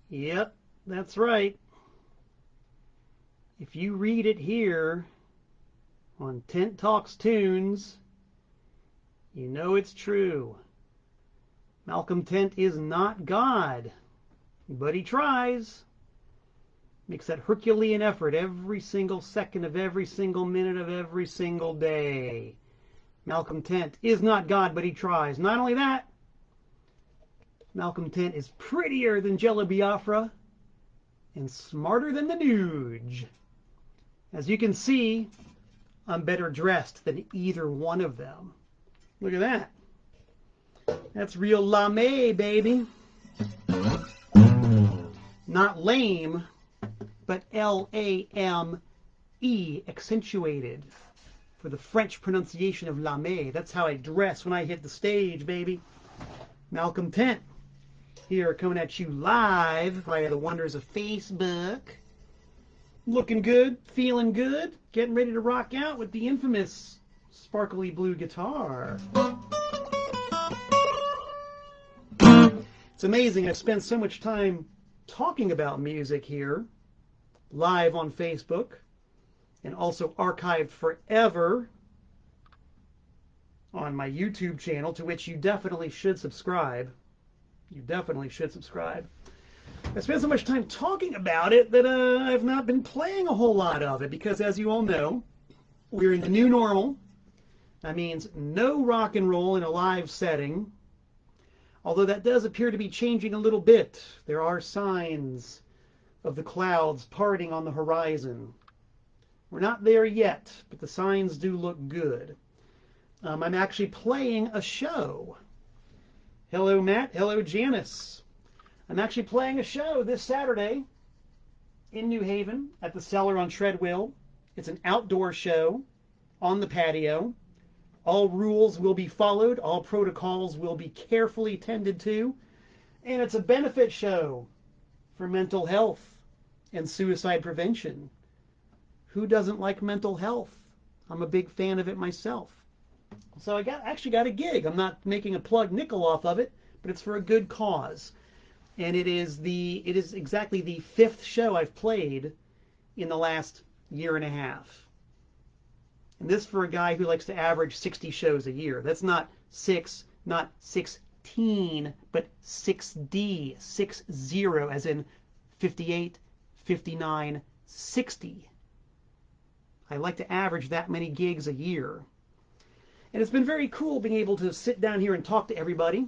Yep, that's right. If you read it here on Tent Talks Tunes, you know it's true. Malcolm Tent is not God, but he tries. Makes that Herculean effort every single second of every single minute of every single day. Malcolm Tent is not God, but he tries. Not only that, Malcolm Tent is prettier than Jello Biafra and smarter than the Nuge. As you can see, I'm better dressed than either one of them. Look at that. That's real lame, baby. Not lame, but L-A-M-E, accentuated for the French pronunciation of lame. That's how I dress when I hit the stage, baby. Malcolm Tent here, coming at you live via the wonders of Facebook. Looking good, feeling good, getting ready to rock out with the infamous sparkly blue guitar. It's amazing. I've spent so much time talking about music here, live on Facebook, and also archived forever on my YouTube channel, to which you definitely should subscribe. You definitely should subscribe. I spent so much time talking about it that I've not been playing a whole lot of it, because as you all know, we're in the new normal. That means no rock and roll in a live setting, although that does appear to be changing a little bit. There are signs of the clouds parting on the horizon. We're not there yet, but the signs do look good. I'm actually playing a show. Hello, Matt. Hello, Janice. I'm actually playing a show this Saturday in New Haven at the Cellar on Treadwell. It's an outdoor show on the patio. All rules will be followed. All protocols will be carefully tended to. And it's a benefit show for mental health and suicide prevention. Who doesn't like mental health? I'm a big fan of it myself. So I actually got a gig. I'm not making a plug nickel off of it, but it's for a good cause. And it is exactly the 5th show I've played in the last year and a half. And this for a guy who likes to average 60 shows a year. That's not 6, not 16, but 6D, 60, as in 58, 59, 60. I like to average that many gigs a year. And it's been very cool being able to sit down here and talk to everybody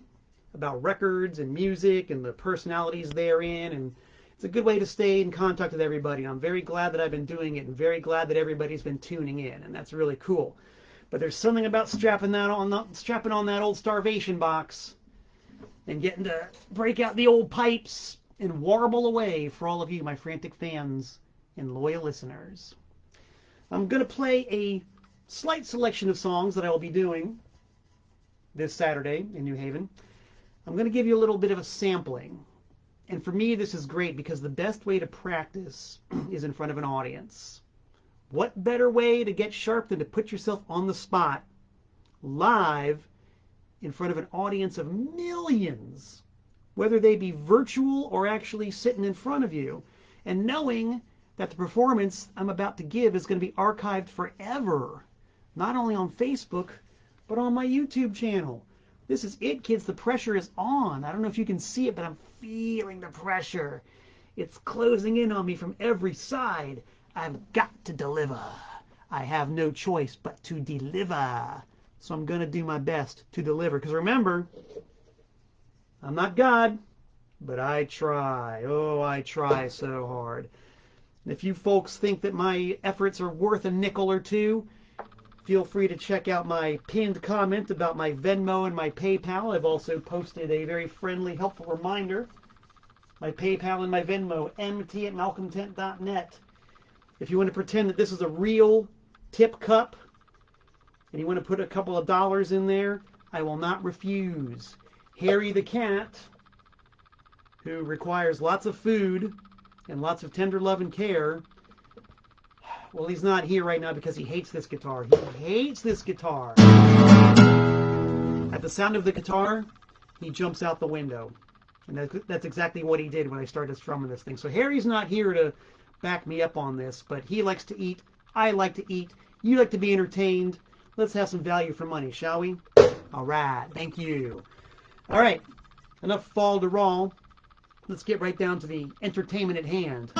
about records and music and the personalities therein. And it's a good way to stay in contact with everybody. I'm very glad that I've been doing it, and very glad that everybody's been tuning in, and that's really cool. But there's something about strapping on that old starvation box and getting to break out the old pipes and warble away for all of you, my frantic fans and loyal listeners. I'm going to play a slight selection of songs that I will be doing this Saturday in New Haven. I'm going to give you a little bit of a sampling. And for me, this is great because the best way to practice is in front of an audience. What better way to get sharp than to put yourself on the spot, live, in front of an audience of millions, whether they be virtual or actually sitting in front of you, and knowing that the performance I'm about to give is going to be archived forever, not only on Facebook, but on my YouTube channel. This is it, kids. The pressure is on. I don't know if you can see it, but I'm feeling the pressure. It's closing in on me from every side. I've got to deliver. I have no choice but to deliver. So I'm going to do my best to deliver. Because remember, I'm not God, but I try. Oh, I try so hard. And if you folks think that my efforts are worth a nickel or two, feel free to check out my pinned comment about my Venmo and my PayPal. I've also posted a very friendly, helpful reminder. My PayPal and my Venmo, mt@malcolmtent.net. If you want to pretend that this is a real tip cup and you want to put a couple of dollars in there, I will not refuse. Harry the cat, who requires lots of food and lots of tender love and care, well, he's not here right now because he hates this guitar. He hates this guitar. At the sound of the guitar, he jumps out the window. And that's exactly what he did when I started strumming this thing. So Harry's not here to back me up on this, but he likes to eat. I like to eat. You like to be entertained. Let's have some value for money, shall we? All right. Thank you. All right. Enough fall to roll. Let's get right down to the entertainment at hand.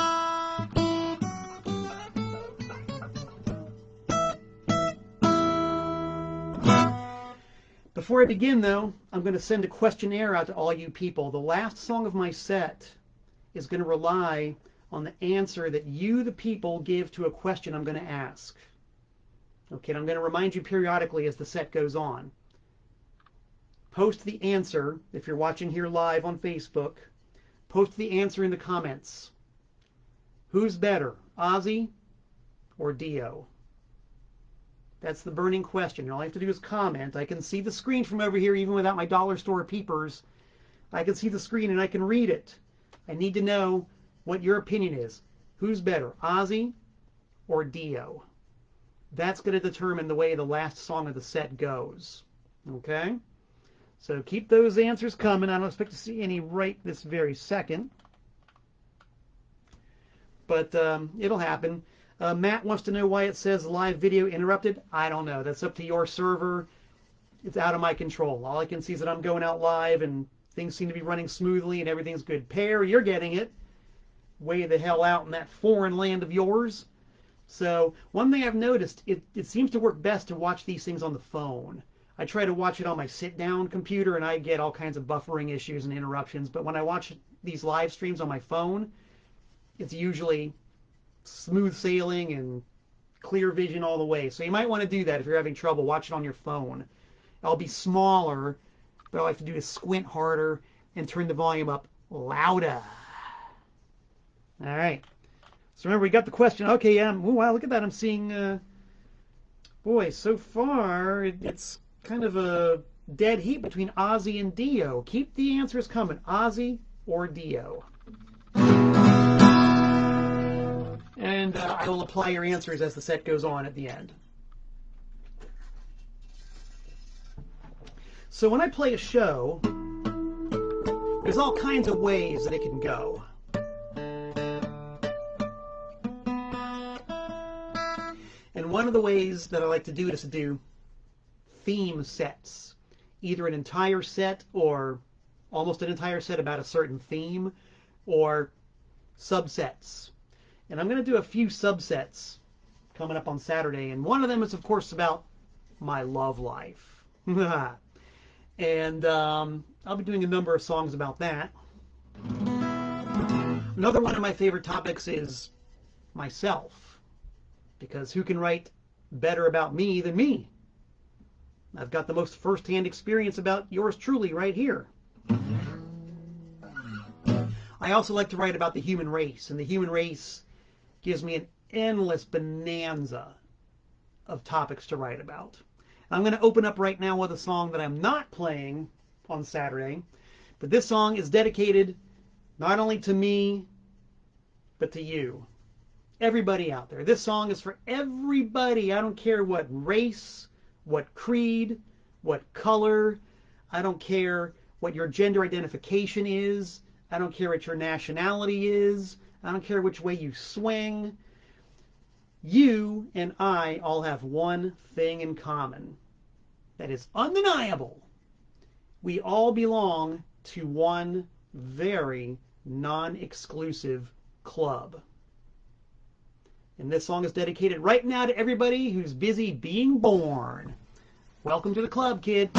Before I begin, though, I'm going to send a questionnaire out to all you people. The last song of my set is going to rely on the answer that you, the people, give to a question I'm going to ask. Okay, and I'm going to remind you periodically as the set goes on. Post the answer, if you're watching here live on Facebook, post the answer in the comments. Who's better, Ozzy or Dio? That's the burning question. All I have to do is comment. I can see the screen from over here even without my dollar store peepers. I can see the screen and I can read it. I need to know what your opinion is. Who's better, Ozzy or Dio? That's going to determine the way the last song of the set goes. Okay? So keep those answers coming. I don't expect to see any right this very second. But it'll happen. Matt wants to know why it says live video interrupted. I don't know. That's up to your server. It's out of my control. All I can see is that I'm going out live and things seem to be running smoothly and everything's good. Pear, you're getting it. Way the hell out in that foreign land of yours. So one thing I've noticed, it seems to work best to watch these things on the phone. I try to watch it on my sit-down computer and I get all kinds of buffering issues and interruptions. But when I watch these live streams on my phone, it's usually smooth sailing and clear vision all the way. So you might want to do that if you're having trouble. Watch it on your phone. I'll be smaller, but all I have to do is squint harder and turn the volume up louder. All right. So remember, we got the question. Okay, oh, wow, look at that. I'm seeing, boy, so far it's kind of a dead heat between Ozzy and Dio. Keep the answers coming. Ozzy or Dio. And I will apply your answers as the set goes on at the end. So when I play a show, there's all kinds of ways that it can go. And one of the ways that I like to do it is to do theme sets. Either an entire set or almost an entire set about a certain theme, or subsets. And I'm going to do a few subsets coming up on Saturday. And one of them is, of course, about my love life. And I'll be doing a number of songs about that. Another one of my favorite topics is myself. Because who can write better about me than me? I've got the most first-hand experience about yours truly right here. I also like to write about the human race. And the human race gives me an endless bonanza of topics to write about. I'm going to open up right now with a song that I'm not playing on Saturday, but this song is dedicated not only to me, but to you. Everybody out there. This song is for everybody. I don't care what race, what creed, what color. I don't care what your gender identification is. I don't care what your nationality is. I don't care which way you swing. You and I all have one thing in common that is undeniable. We all belong to one very non-exclusive club. And this song is dedicated right now to everybody who's busy being born. Welcome to the club, kid.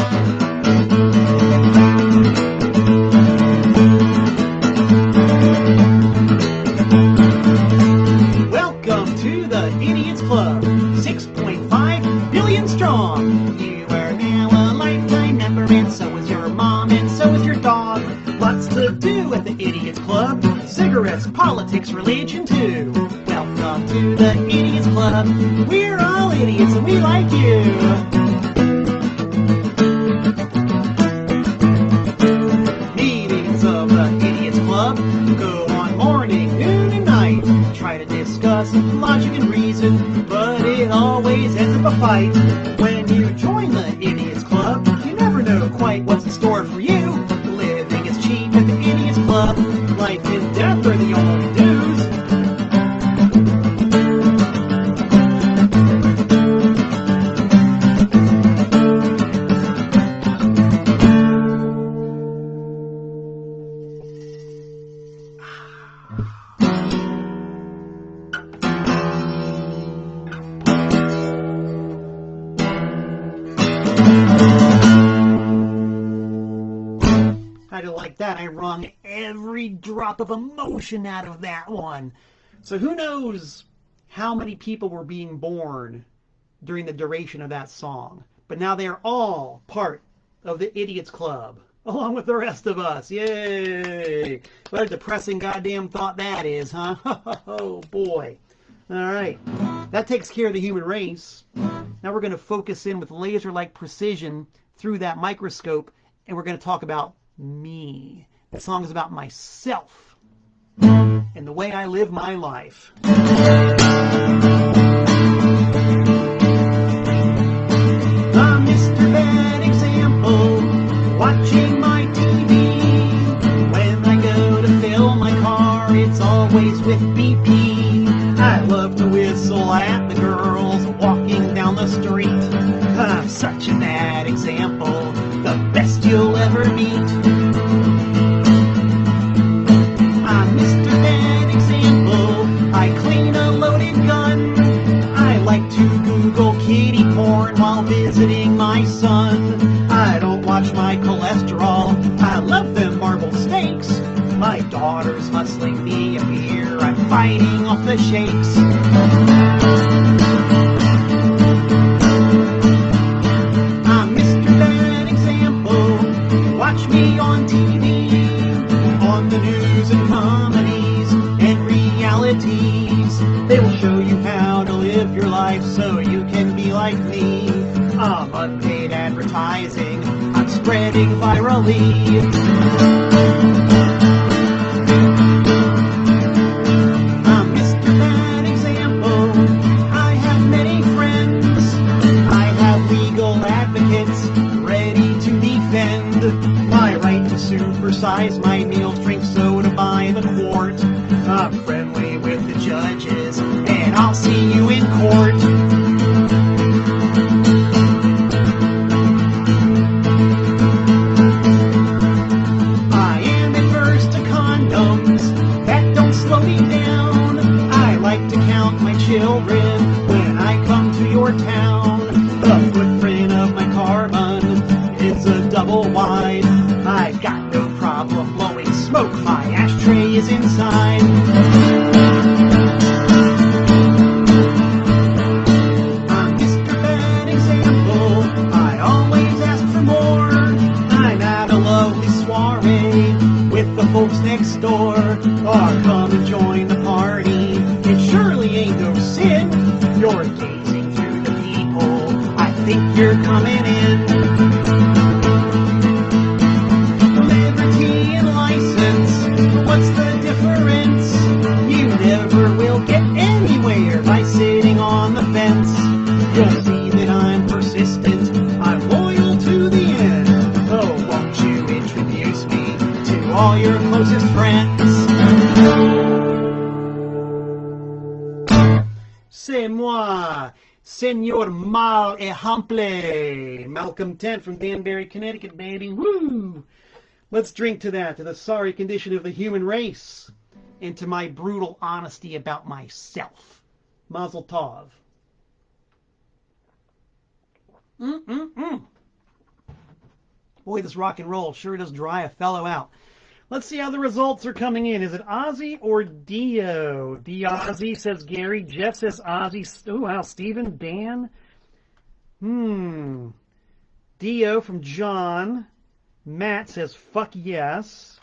Welcome to the Idiots Club, 6.5 billion strong. You are now a lifetime member, and so is your mom, and so is your dog. Lots to do at the Idiots Club, cigarettes, politics, religion too. Welcome to the Idiots Club, we're all idiots and we like you. Meetings of the Idiots Club go on morning, noon, and night. Try to discuss logic and reason, but it always ends up a fight. When you join the Idiots Club, you never know quite what's in store for you. Living is cheap at the Idiots like that. I wrung every drop of emotion out of that one. So who knows how many people were being born during the duration of that song. But now they are all part of the Idiots Club, along with the rest of us. Yay! What a depressing goddamn thought that is, huh? Oh, boy. All right. That takes care of the human race. Now we're going to focus in with laser-like precision through that microscope, and we're going to talk about me. The song is about myself and the way I live my life. I'm Mr. Bad Example, watching my TV. When I go to fill my car, it's always with BP. I love to whistle at the girls walking down the street. I'm such a bad example, the best you'll ever meet. I'm Mr. Bad Example, I clean a loaded gun. I like to Google kitty porn while visiting my son. I don't watch my cholesterol, I love them marble steaks. My daughter's hustling me a beer, I'm fighting off the shakes. I'm Mr. Bad Example, watch me on TV, on the news and comedies and realities. They will show you how to live your life so you can be like me. I'm unpaid advertising, I'm spreading virally. I'm Mr. Bad Example, I have many friends. I have legal advocates ready to defend my right to supersize my meals, drink soda by the quart. I'm friendly with the judges, and I'll see you in court. I am adverse to condoms that don't slow me down. I like to count my children when I come to your town. The footprint of my carbon is a double wide. I got no problem blowing smoke, my ashtray is inside. I'm Mr. Bad Example, I always ask for more. I'm at a lovely soiree with the folks next door. Or come and join the party, it surely ain't no sin. You're gazing through the peephole, I think you're coming in. Liberty and license, what's the difference? You never will get anywhere by sitting on the fence. You'll see that I'm persistent, I'm loyal to the end. Oh, won't you introduce me to all your closest friends? C'est moi, Senor Mal Ejemple. Malcolm Tent from Danbury, Connecticut, baby. Woo! Let's drink to that, to the sorry condition of the human race, and to my brutal honesty about myself. Mazel tov. Boy, this rock and roll sure does dry a fellow out. Let's see how the results are coming in. Is it Ozzy or Dio? D-Ozzy, says Gary. Jeff says Ozzy. Oh, wow. Steven, Dan. Dio from John. Matt says, fuck yes.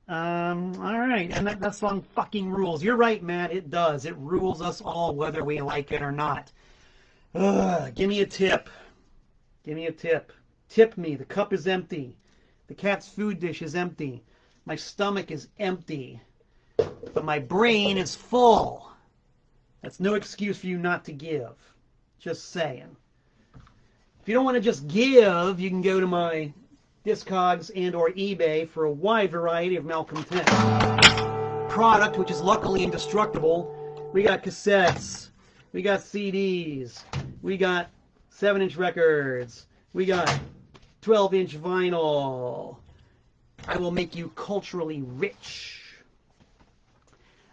All right. And that song fucking rules. You're right, Matt. It does. It rules us all, whether we like it or not. Give me a tip. Give me a tip. Tip me. The cup is empty. The cat's food dish is empty. My stomach is empty. But my brain is full. That's no excuse for you not to give. Just saying. If you don't want to just give, you can go to my Discogs and or eBay for a wide variety of Malcolm Tent product, which is luckily indestructible. We got cassettes. We got CDs. We got 7-inch records. We got 12-inch vinyl. I will make you culturally rich.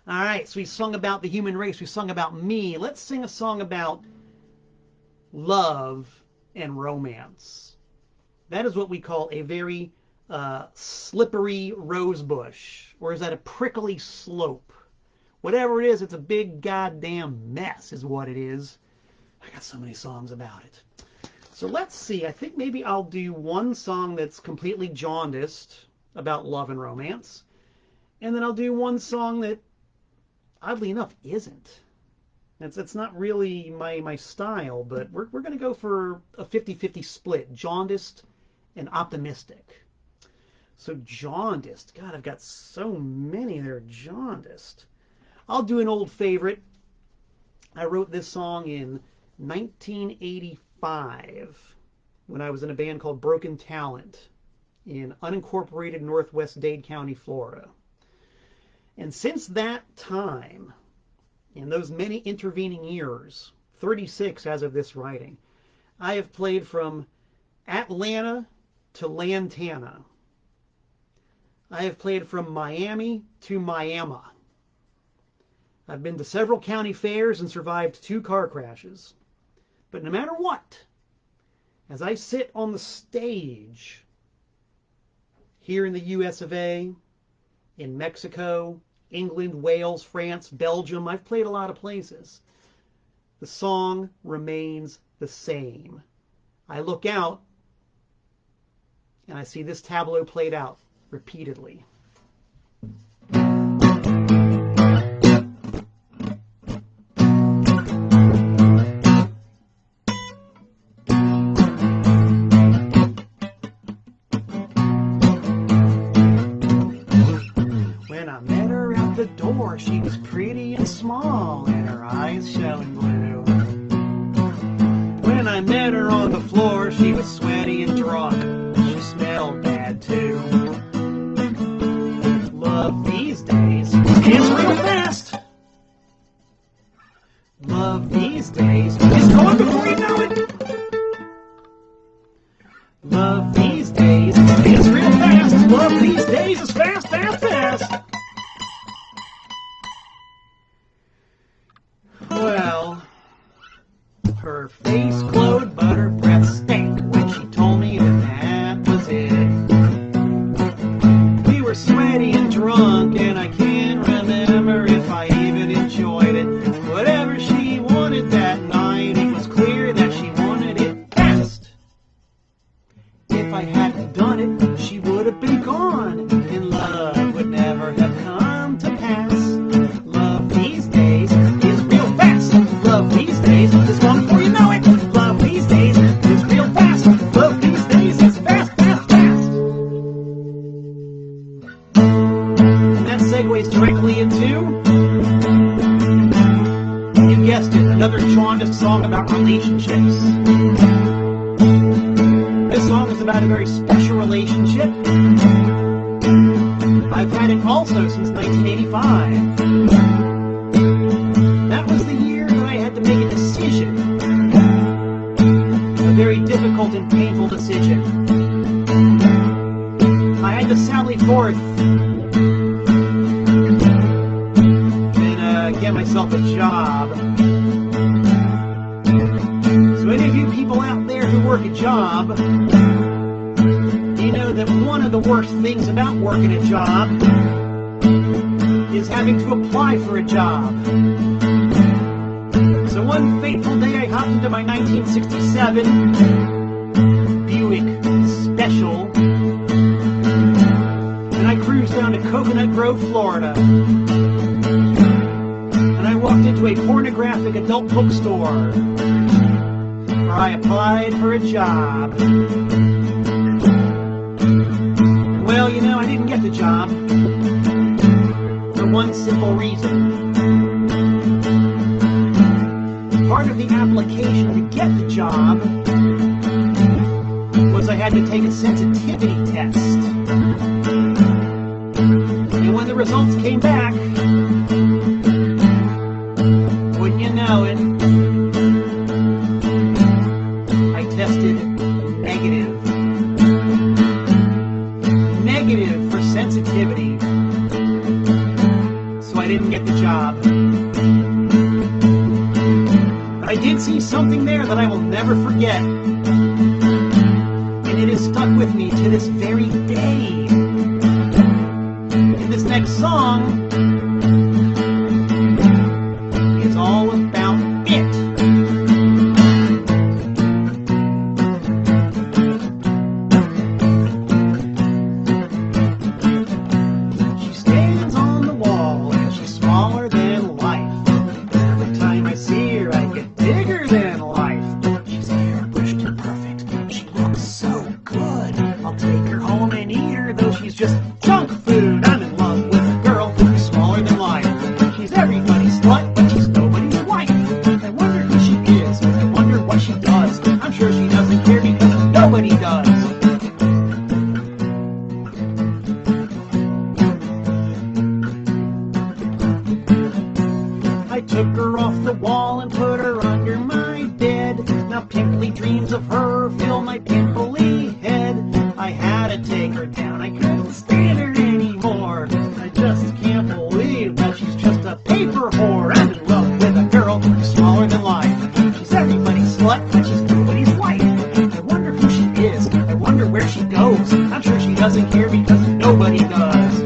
All right, so we sung about the human race. We sung about me. Let's sing a song about love and romance. That is what we call a very slippery rose bush? Or is that a prickly slope? Whatever it is, it's a big goddamn mess is what it is. I got so many songs about it. So let's see. I think maybe I'll do one song that's completely jaundiced about love and romance. And then I'll do one song that, oddly enough, isn't. It's not really my style, but we're going to go for a 50-50 split, jaundiced and optimistic. So jaundiced. God, I've got so many that are jaundiced. I'll do an old favorite. I wrote this song in 1985 when I was in a band called Broken Talent in unincorporated northwest Dade County, Florida. And since that time, in those many intervening years, 36 as of this writing, I have played from Atlanta to Lantana. I have played from Miami to Miami. I've been to several county fairs and survived 2 car crashes. But no matter what, as I sit on the stage here in the US of A, in Mexico, England, Wales, France, Belgium, I've played a lot of places, the song remains the same. I look out and I see this tableau played out repeatedly. She was pretty and small, and her eyes showing blue. When I met her on the floor, she was sweaty and drunk. She smelled bad too. Love these days is real fast. Love these days is gone before you know it. Love these days is real fast. Love these days is fast, fast, fast. Well, her face glowed, but her breath stank when she told me that was it. We were sweaty and drunk, and I can't remember if I even enjoyed it. Whatever she wanted that night, it was clear that she wanted it fast. If I hadn't done it, she would have been gone, and love would never have come to pass. Love these days is real fast. Love these days is gone before you know it. Love these days is real fast. Love these days is fast, fast, fast. And that segues directly into, you guessed it, another jaundiced song about relationships. This song is about a very special relationship. I've had it also since 1985. That was the year that I had to make a decision. A very difficult and painful decision. I had to sally forth and get myself a job. So any of you people out there who work a job, you know that one of the worst things about working a job is having to apply for a job. So one fateful day I hopped into my 1967 Buick Special and I cruised down to Coconut Grove, Florida. And I walked into a pornographic adult bookstore where I applied for a job. Well, you know, I didn't get the job for one simple reason. Part of the application to get the job was I had to take a sensitivity test. And when the results came back, wouldn't you know it, I tested negative. Negative for sensitivity. So I didn't get the job. But I did see something there that I will never forget. And it has stuck with me to this very day. And this next song is all about it. She stands on the wall and she's smaller than life. Every time I see her, I get bigger than life. She's airbrushed and perfect. She looks so good. I'll take her home and eat her, though she's just junk food. I'm in love with a girl who's smaller than life. She's everybody's slut, but she's nobody's wife. I wonder who she is. I wonder what she does. I'm sure she doesn't care because nobody does. I took her off the wall and put her under my bed. Now pimply dreams of her fill my pimply head. I had to take her down. I couldn't stand her anymore. I just can't believe that she's just a paper whore. I'm in love with a girl who's smaller than life. She's everybody's slut, but she's nobody's wife. I wonder who she is. I wonder where she goes. I'm sure she doesn't care because nobody does.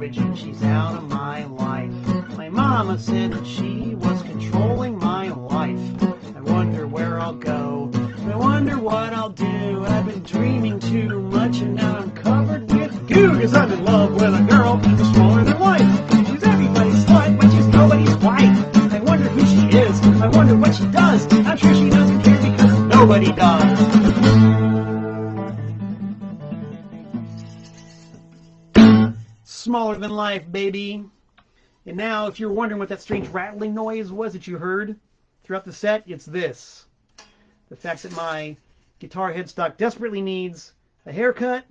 And she's out of my life. My mama said that she was controlling my life. I wonder where I'll go. I wonder what I'll do. I've been dreaming too much and now I'm covered with goo. Cause I'm in love with a girl who's smaller than life. She's everybody's slut, but she's nobody's wife. I wonder who she is. I wonder what she does. I'm sure she doesn't care because nobody does. Smaller than life, baby. And now, if you're wondering what that strange rattling noise was that you heard throughout the set, it's this. The fact that my guitar headstock desperately needs a haircut.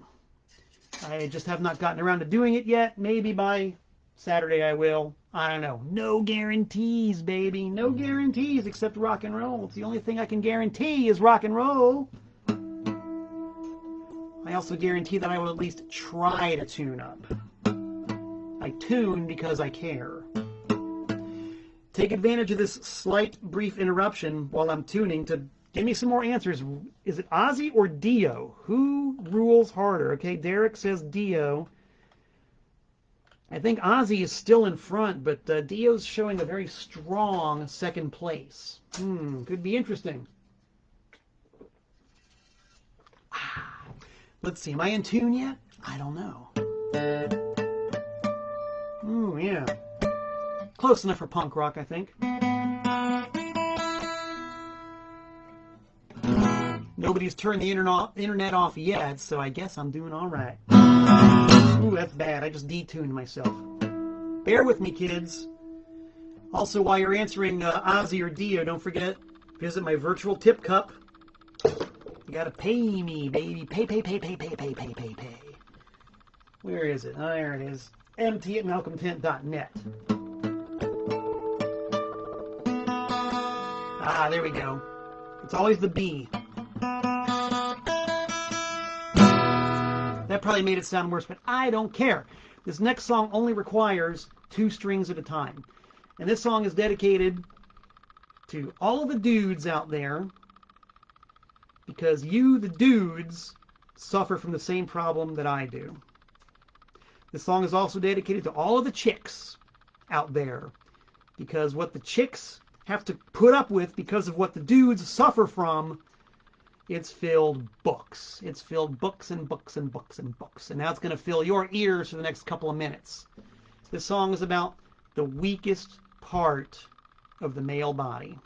I just have not gotten around to doing it yet. Maybe by Saturday I will. I don't know. No guarantees, baby. No guarantees except rock and roll. It's the only thing I can guarantee is rock and roll. I also guarantee that I will at least try to tune up. I tune because I care. Take advantage of this slight brief interruption while I'm tuning to give me some more answers. Is it Ozzy or Dio? Who rules harder? Okay, Derek says Dio. I think Ozzy is still in front, but Dio's showing a very strong second place. Could be interesting. Let's see, am I in tune yet? I don't know. Ooh, yeah. Close enough for punk rock, I think. Nobody's turned the internet off yet, so I guess I'm doing all right. Ooh, that's bad. I just detuned myself. Bear with me, kids. Also, while you're answering Ozzy or Dio, don't forget, visit my virtual tip cup. You gotta pay me, baby. Pay. Where is it? Oh, there it is. mt@malcolmtent.net. Ah, there we go. It's always the B. That probably made it sound worse, but I don't care. This next song only requires 2 strings at a time. And this song is dedicated to all of the dudes out there, because you, the dudes, suffer from the same problem that I do. This song is also dedicated to all of the chicks out there, because what the chicks have to put up with because of what the dudes suffer from, it's filled books. It's filled books and books and books and books. And now it's going to fill your ears for the next couple of minutes. This song is about the weakest part of the male body.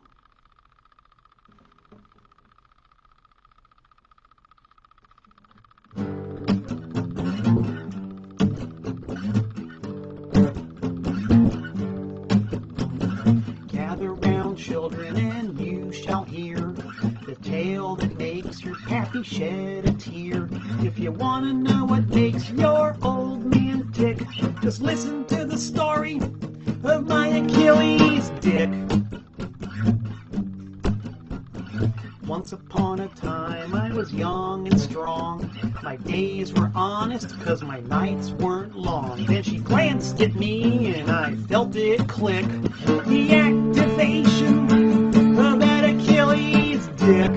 Gather round, children, and you shall hear the tale that makes your pappy shed a tear. If you want to know what makes your old man tick, just listen to the story of my Achilles dick. Once upon a time I was young and strong. My days were honest 'cause my nights weren't long. Then she glanced at me and I felt it click. The activation of that Achilles dick.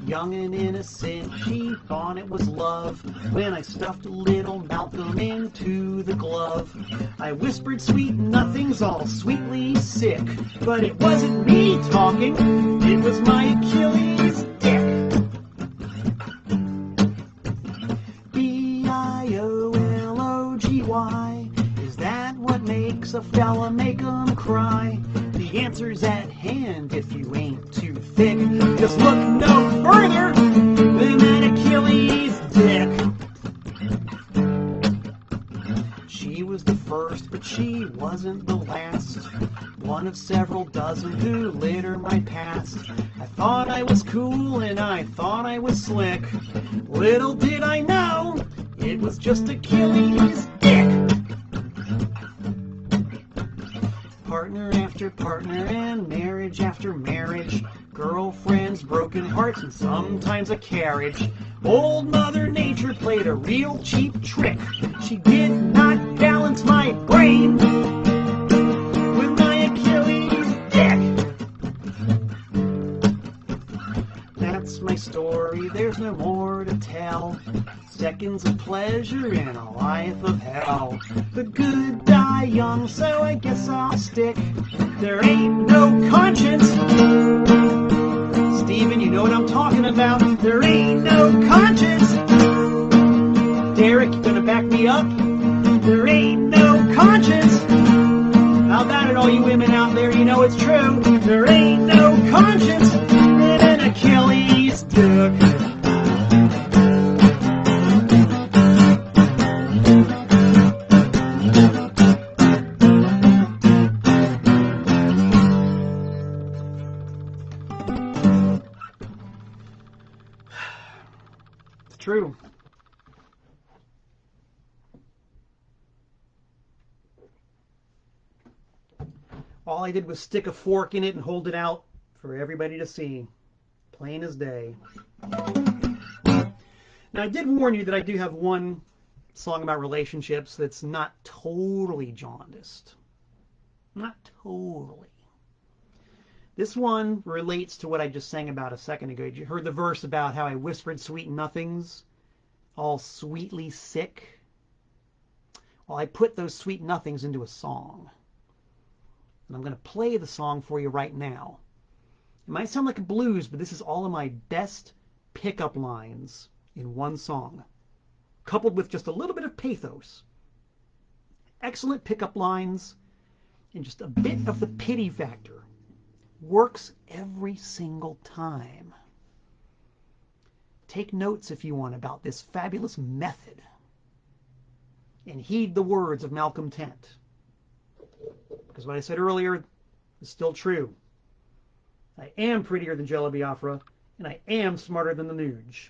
Young and innocent, she thought it was love when I stuffed little Malcolm into the glove. I whispered sweet nothings, all sweetly sick, but it wasn't me talking, it was my Achilles dick. B-I-O-L-O-G-Y, is that what makes a fella make 'em cry? The answer's at hand if you ain't too thick. Just look no further than that Achilles dick. She was the first, but she wasn't the last. One of several dozen who litter my past. I thought I was cool and I thought I was slick. Little did I know, it was just Achilles dick. Partner after partner and marriage after marriage. Girlfriends, broken hearts, and sometimes a carriage. Old Mother Nature played a real cheap trick. She did not balance my brain with my Achilles dick. That's my story, there's no more to tell. Seconds of pleasure in a life of hell. The good die young, so I guess I'll stick. There ain't no conscience. Steven, you know what I'm talking about. There ain't no conscience. Derek, you gonna back me up? There ain't no conscience. How about it, all you women out there? You know it's true. There ain't no conscience in an Achilles dick. True. All I did was stick a fork in it and hold it out for everybody to see. Plain as day. Now, I did warn you that I do have one song about relationships that's not totally jaundiced. Not totally. This one relates to what I just sang about a second ago. You heard the verse about how I whispered sweet nothings, all sweetly sick. Well, I put those sweet nothings into a song. And I'm going to play the song for you right now. It might sound like a blues, but this is all of my best pickup lines in one song, coupled with just a little bit of pathos. Excellent pickup lines and just a bit of the pity factor. Works every single time. Take notes if you want about this fabulous method. And heed the words of Malcolm Tent. Because what I said earlier is still true. I am prettier than Jello Biafra, and I am smarter than the Nuge.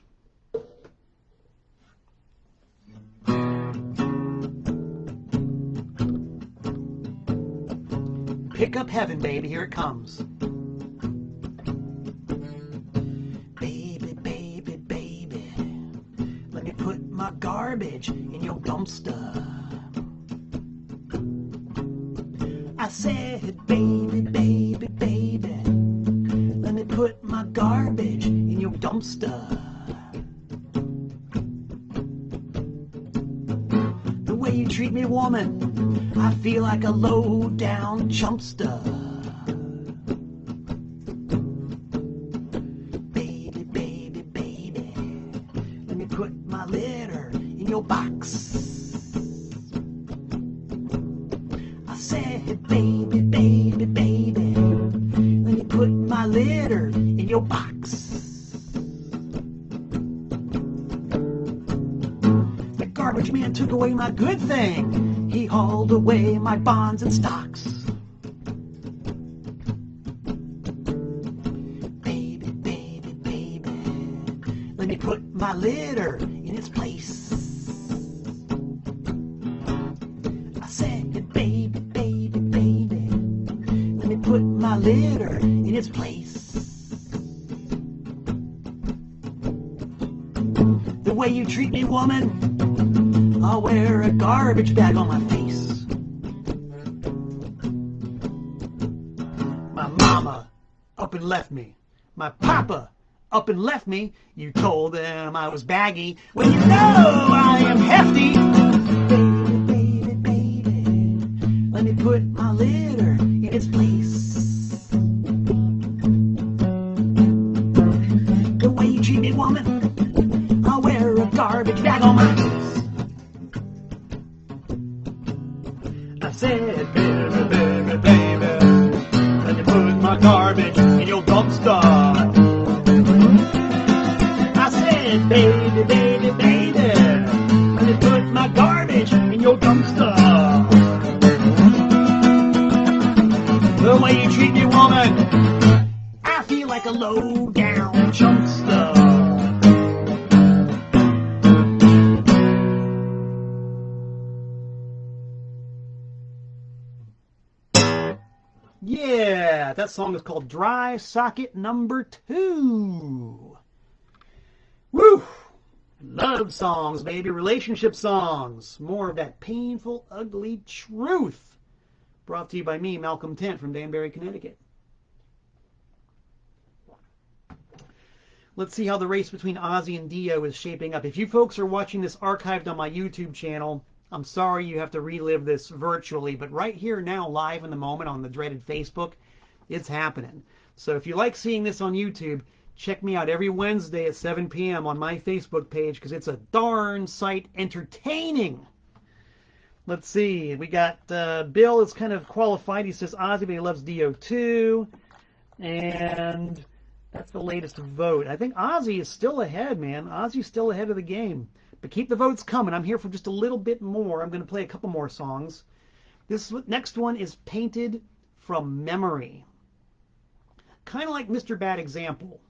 Pick up heaven, baby, here it comes. Baby, baby, baby, let me put my garbage in your dumpster. I said, baby, baby, baby, let me put my garbage in your dumpster. The way you treat me, woman, I feel like a low-down chumpster. Baby, baby, baby, let me put my litter in your box. I said, baby, baby, baby, let me put my litter in your box. The garbage man took away my good thing. He hauled away my bonds and stocks. Baby, me put my litter in its place. I said, baby, baby, baby, let me put my litter in its place. The way you treat me, woman, I'll wear a garbage bag on my face. My mama up and left me. My papa up and left me. You told them I was baggy when you know I am hefty. Baby, baby, baby, let me put my litter in its place. The way you treat me, woman, I'll wear a garbage bag on my face. I said, baby, baby, baby, let me put my garbage in your dumpster. I said, baby, baby, baby, let me put my garbage in your dumpster. The way you treat me, woman, I feel like a low-down chunkster. Yeah, that song is called Dry Socket Number 2. Woo! Love songs, baby. Relationship songs. More of that painful, ugly truth. Brought to you by me, Malcolm Tent from Danbury, Connecticut. Let's see how the race between Ozzy and Dio is shaping up. If you folks are watching this archived on my YouTube channel, I'm sorry you have to relive this virtually, but right here now, live in the moment on the dreaded Facebook, it's happening. So if you like seeing this on YouTube, check me out every Wednesday at 7 p.m. on my Facebook page, because it's a darn sight entertaining. Let's see. We got Bill is kind of qualified. He says Ozzy, but he loves Dio too. And that's the latest vote. I think Ozzy is still ahead, man. Ozzy's still ahead of the game. But keep the votes coming. I'm here for just a little bit more. I'm going to play a couple more songs. This next one is Painted from Memory. Kind of like Mr. Bad Example,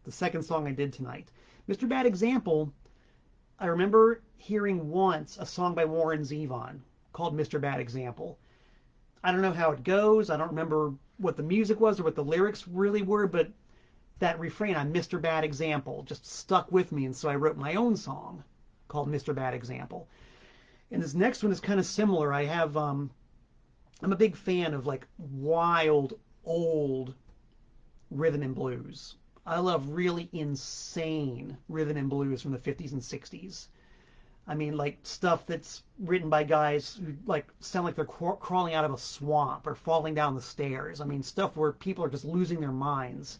the second song I did tonight. Mr. Bad Example, I remember hearing once a song by Warren Zevon called Mr. Bad Example. I don't know how it goes. I don't remember what the music was or what the lyrics really were, but that refrain, I'm Mr. Bad Example, just stuck with me, and so I wrote my own song called Mr. Bad Example. And this next one is kind of similar. I have, I'm a big fan of like wild, old rhythm and blues. I love really insane rhythm and blues from the 50s and 60s. I mean, like stuff that's written by guys who like sound like they're crawling out of a swamp or falling down the stairs. I mean, stuff where people are just losing their minds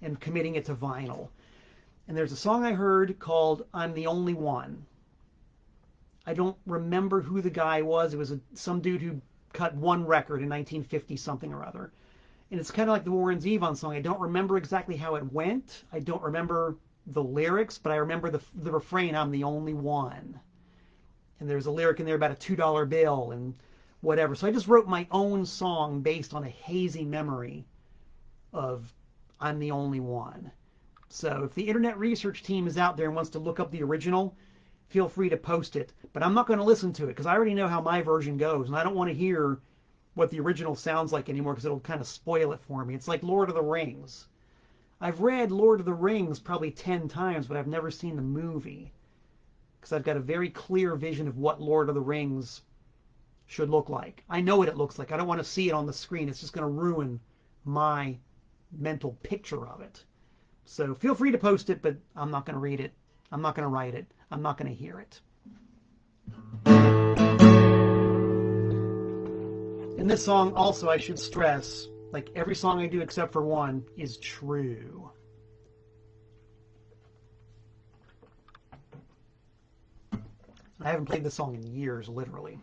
and committing it to vinyl. And there's a song I heard called I'm the Only One. I don't remember who the guy was. It was some dude who cut one record in 1950 something or other. And it's kind of like the Warren Zevon song. I don't remember exactly how it went. I don't remember the lyrics, but I remember the refrain, I'm the only one. And there's a lyric in there about a $2 bill and whatever. So I just wrote my own song based on a hazy memory of I'm the only one. So if the Internet Research Team is out there and wants to look up the original, feel free to post it. But I'm not going to listen to it because I already know how my version goes, and I don't want to hear what the original sounds like anymore because it'll kind of spoil it for me. It's like Lord of the Rings. I've read Lord of the Rings probably 10 times, but I've never seen the movie because I've got a very clear vision of what Lord of the Rings should look like. I know what it looks like. I don't want to see it on the screen. It's just going to ruin my mental picture of it. So feel free to post it, but I'm not going to read it. I'm not going to write it. I'm not going to hear it. And this song also, I should stress, like every song I do except for one, is true. I haven't played this song in years, literally.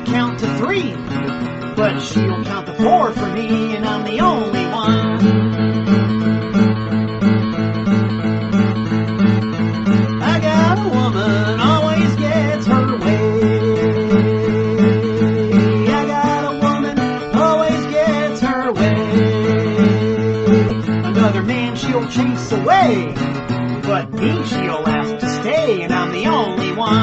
count to 3, but she'll count to 4 for me, and I'm the only one. I got a woman, always gets her way. I got a woman, always gets her way. Another man she'll chase away, but me she'll ask to stay, and I'm the only one.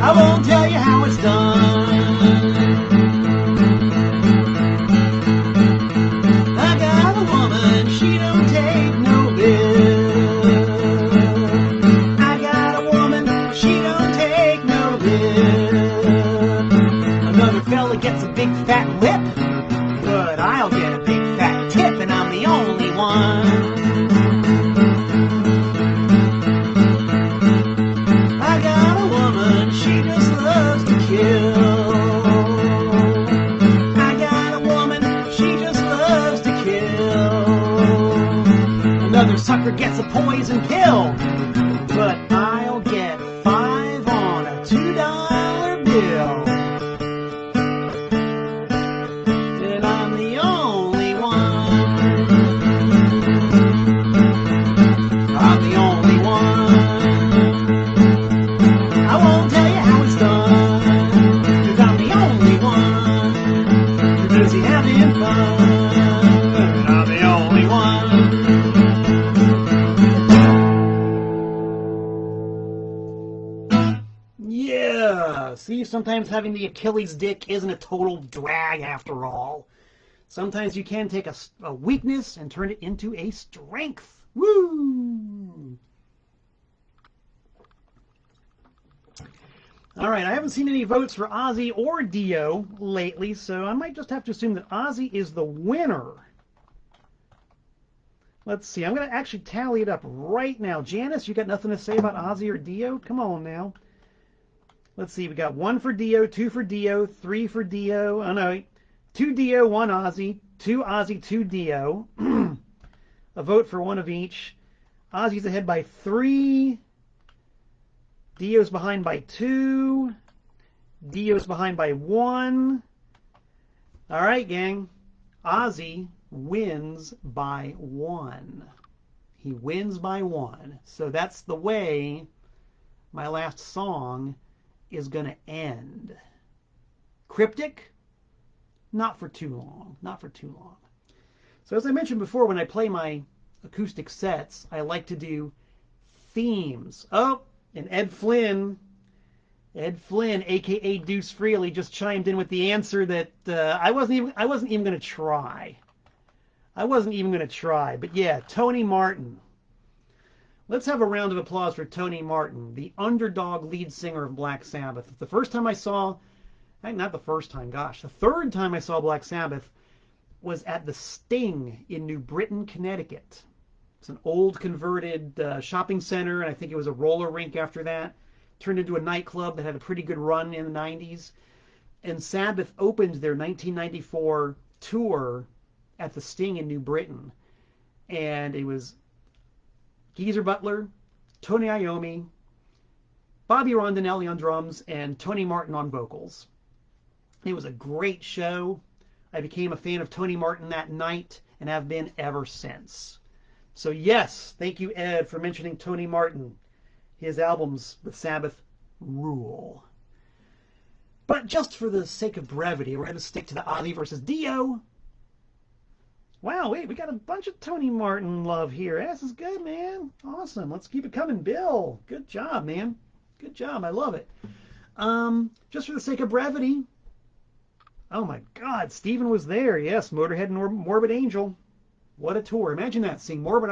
I won't tell you how it's done. I got a woman, she don't take no bill. I got a woman, she don't take no bill. Another fella gets a big fat lip, but I'll get a big fat tip, and I'm the only one. I got a woman, she just loves to kill. I got a woman, she just loves to kill. Another sucker gets a poison pill, but I'll get 5 on a $2 bill. And I'm the only one. I'm the only one. I won't tell you how it's done, 'cause I'm the only one. Too busy having fun, and I'm the only one. Yeah, see, sometimes having the Achilles dick isn't a total drag after all. Sometimes you can take a weakness and turn it into a strength. Woo! All right, I haven't seen any votes for Ozzy or Dio lately, so I might just have to assume that Ozzy is the winner. Let's see, I'm going to actually tally it up right now. Janice, you got nothing to say about Ozzy or Dio? Come on now. Let's see, we got 1 for Dio, 2 for Dio, 3 for Dio. Oh no, 2 Dio, 1 Ozzy, 2 Ozzy, 2 Dio. A vote for 1 of each. Ozzy's ahead by 3. Dio's behind by 2. Dio's behind by 1. All right, gang. Ozzy wins by 1. He wins by 1. So that's the way my last song is going to end. Cryptic? Not for too long. Not for too long. So as I mentioned before, when I play my acoustic sets, I like to do themes. Oh, and Ed Flynn, aka Deuce Frehley, just chimed in with the answer that I wasn't even going to try. I wasn't even going to try. But yeah, Tony Martin. Let's have a round of applause for Tony Martin, the underdog lead singer of Black Sabbath. The first time I saw, not the first time, gosh, the third time I saw Black Sabbath was at the Sting in New Britain, Connecticut. It's an old converted shopping center, and I think it was a roller rink after that. Turned into a nightclub that had a pretty good run in the 90s. And Sabbath opened their 1994 tour at the Sting in New Britain. And it was Geezer Butler, Tony Iommi, Bobby Rondinelli on drums, and Tony Martin on vocals. It was a great show. I became a fan of Tony Martin that night and have been ever since. So yes, thank you, Ed, for mentioning Tony Martin. His albums with Sabbath rule. But just for the sake of brevity, we're going to stick to the Ozzy versus Dio. Wow, wait, we got a bunch of Tony Martin love here. This is good, man. Awesome. Let's keep it coming. Bill, good job, man. Good job. I love it. Just for the sake of brevity. Oh, my God. Stephen was there. Yes, Motorhead and Morbid Angel. What a tour. Imagine that. Seeing Morbid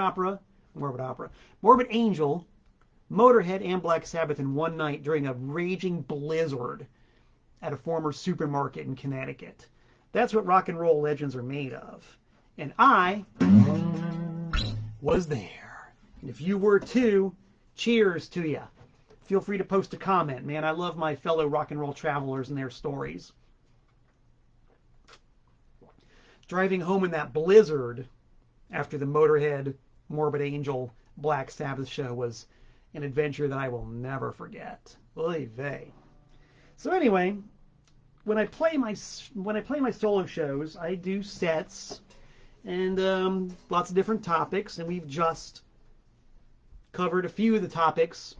Angel, Motorhead, and Black Sabbath in one night during a raging blizzard at a former supermarket in Connecticut. That's what rock and roll legends are made of. And I was there. And if you were too, cheers to you. Feel free to post a comment, man. I love my fellow rock and roll travelers and their stories. Driving home in that blizzard after the Motorhead, Morbid Angel, Black Sabbath show was an adventure that I will never forget. Oy vey. So anyway, when I play my solo shows, I do sets and lots of different topics, and we've just covered a few of the topics.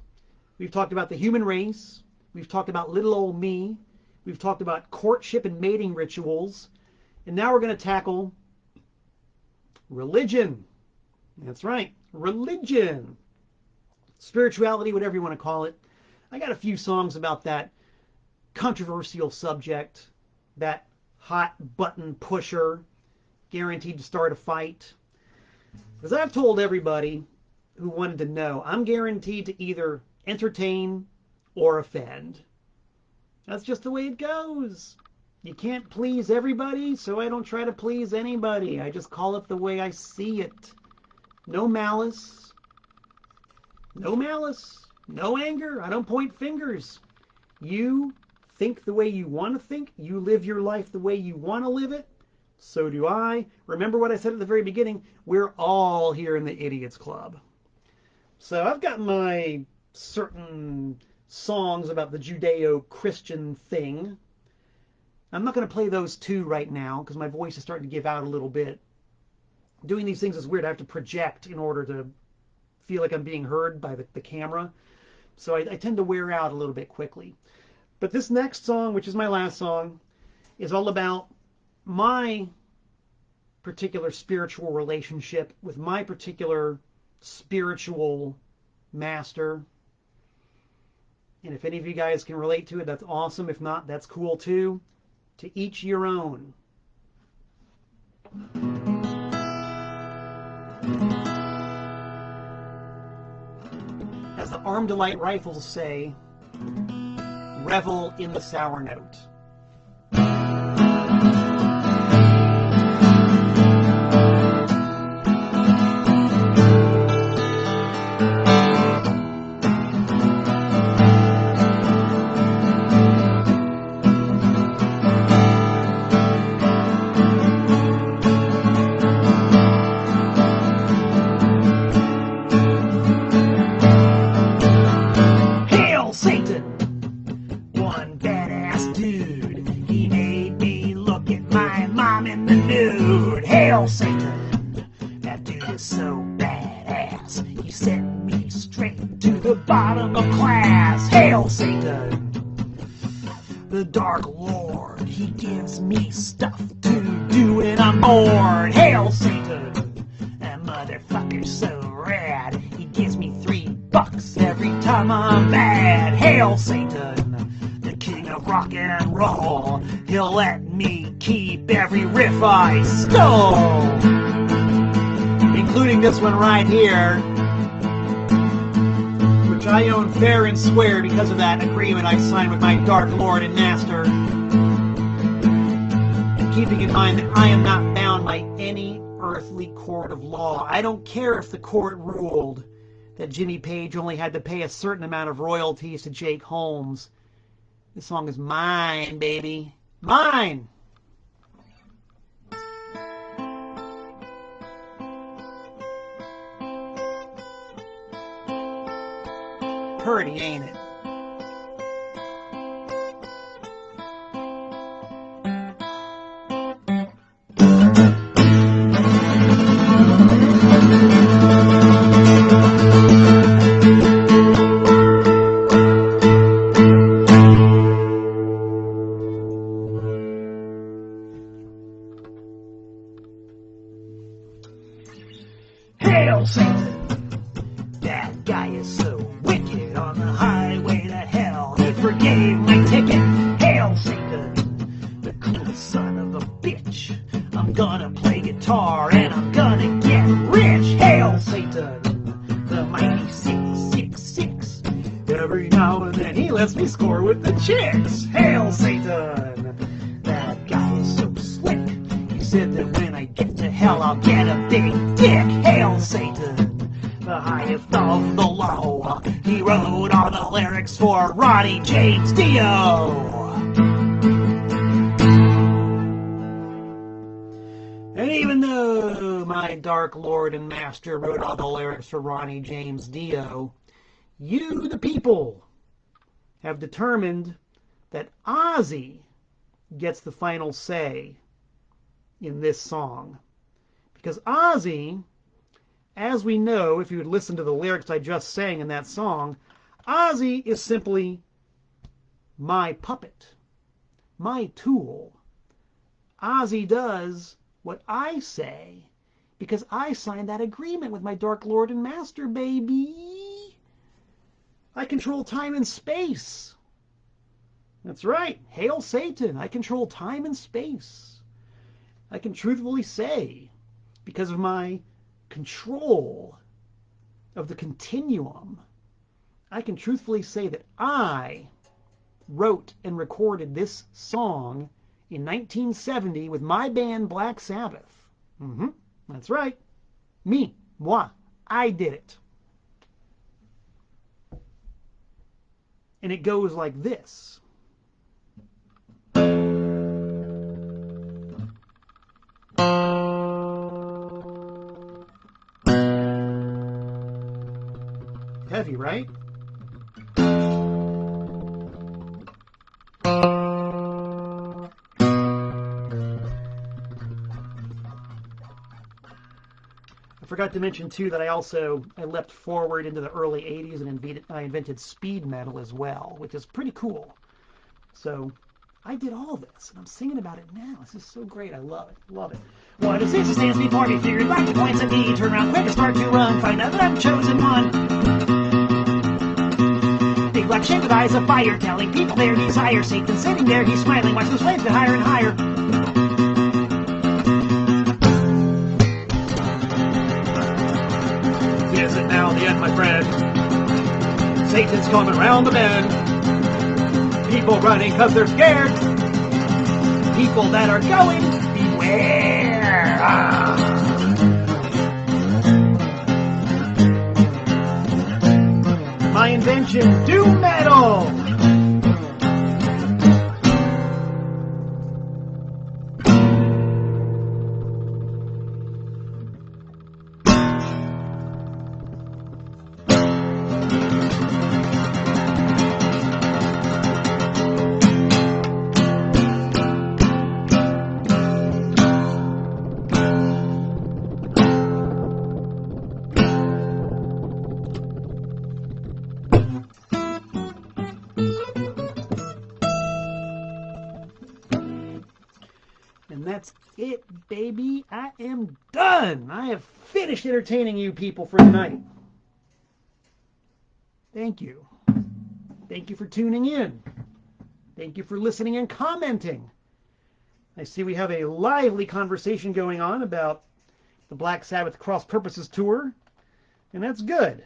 We've talked about the human race. We've talked about little old me. We've talked about courtship and mating rituals. And now we're going to tackle religion. That's right, religion. Spirituality, whatever you want to call it. I got a few songs about that controversial subject, that hot button pusher, guaranteed to start a fight. Because I've told everybody who wanted to know, I'm guaranteed to either entertain or offend. That's just the way it goes. You can't please everybody, so I don't try to please anybody. I just call it the way I see it. No malice. No malice. No anger. I don't point fingers. You think the way you want to think. You live your life the way you want to live it. So do I. Remember what I said at the very beginning? We're all here in the Idiots Club. So I've got my certain songs about the Judeo-Christian thing. I'm not going to play those two right now because my voice is starting to give out a little bit. Doing these things is weird. I have to project in order to feel like I'm being heard by the camera. So I tend to wear out a little bit quickly. But this next song, which is my last song, is all about my particular spiritual relationship with my particular spiritual master. And if any of you guys can relate to it, that's awesome. If not, that's cool too. To each your own. As the Armed Delight Rifles say, revel in the sour note. Satan, that dude is so badass. He sent me straight to the bottom of class. Hail Satan, the Dark Lord. He gives me stuff to do and I'm bored. Hail Satan, that motherfucker's so rad. He gives me $3 every time I'm mad. Hail Satan, the king of rock and roll. He'll let me keep every riff I stole, including this one right here, which I own fair and square because of that agreement I signed with my Dark Lord and Master. And keeping in mind that I am not bound by any earthly court of law. I don't care if the court ruled that Jimmy Page only had to pay a certain amount of royalties to Jake Holmes. This song is mine, baby. Mine! Pretty, ain't it? Hail Satan! That guy is so wicked on the highway to hell. He forgave my ticket. Hail Satan! The coolest son of a bitch. I'm gonna play guitar and I'm gonna get rich. Hail Satan! The mighty 666. Every now and then he lets me score with the chicks. Hail Satan! That guy is so slick. He said that when I get to hell I'll get a big dick. Hail Satan! The highest of the low. He wrote all the lyrics for Ronnie James Dio. And even though my Dark Lord and Master wrote all the lyrics for Ronnie James Dio, you, the people, have determined that Ozzy gets the final say in this song. Because Ozzy, as we know, if you would listen to the lyrics I just sang in that song, Ozzy is simply my puppet, my tool. Ozzy does what I say because I signed that agreement with my Dark Lord and Master, baby. I control time and space. That's right. Hail Satan. I control time and space. I can truthfully say, because of my control of the continuum, I can truthfully say that I wrote and recorded this song in 1970 with my band Black Sabbath. That's right. Me. Moi. I did it. And it goes like this. Heavy, right? I forgot to mention too that I leapt forward into the early 80s and I invented speed metal as well, which is pretty cool. So I did all this, and I'm singing about it now. This is so great. I love it. Love it. 1 to 6 stands before me, figuring back the points at me. Turn around quick and start to run. Find out that I've chosen one. Big black shape with eyes of fire, telling people their desire. Satan sitting there, he's smiling. Watch those flames get higher and higher. Is it now the end, my friend? Satan's coming round the bend. People running because they're scared. People that are going, beware. My invention, doom metal. And that's it, baby. I am done. I have finished entertaining you people for tonight. Thank you. Thank you for tuning in. Thank you for listening and commenting. I see we have a lively conversation going on about the Black Sabbath Cross Purposes tour, and that's good.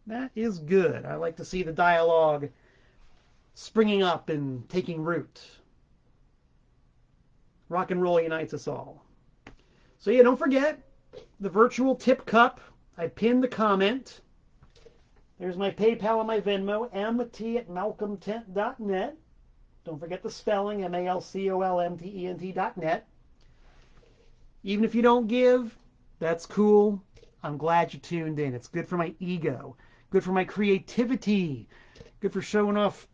That is good. I like to see the dialogue springing up and taking root. Rock and roll unites us all. So yeah, don't forget the virtual tip cup. I pinned the comment. There's my PayPal and my Venmo, mt@malcolmtent.net. Don't forget the spelling, malcolmtent.net. Even if you don't give, that's cool. I'm glad you tuned in. It's good for my ego, good for my creativity, good for showing off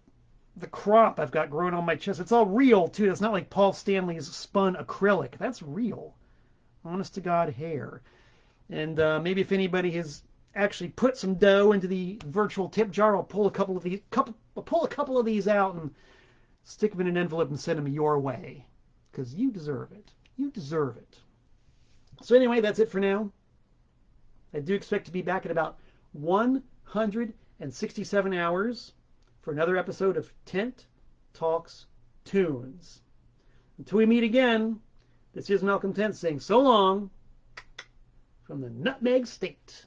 the crop I've got growing on my chest. It's all real, too. It's not like Paul Stanley's spun acrylic. That's real. Honest to God hair. And maybe if anybody has actually put some dough into the virtual tip jar, I'll pull a couple of these out and stick them in an envelope and send them your way. Because you deserve it. You deserve it. So anyway, that's it for now. I do expect to be back in about 167 hours for another episode of Tent Talks Tunes. Until we meet again, this is Malcolm Tent saying so long from the Nutmeg State.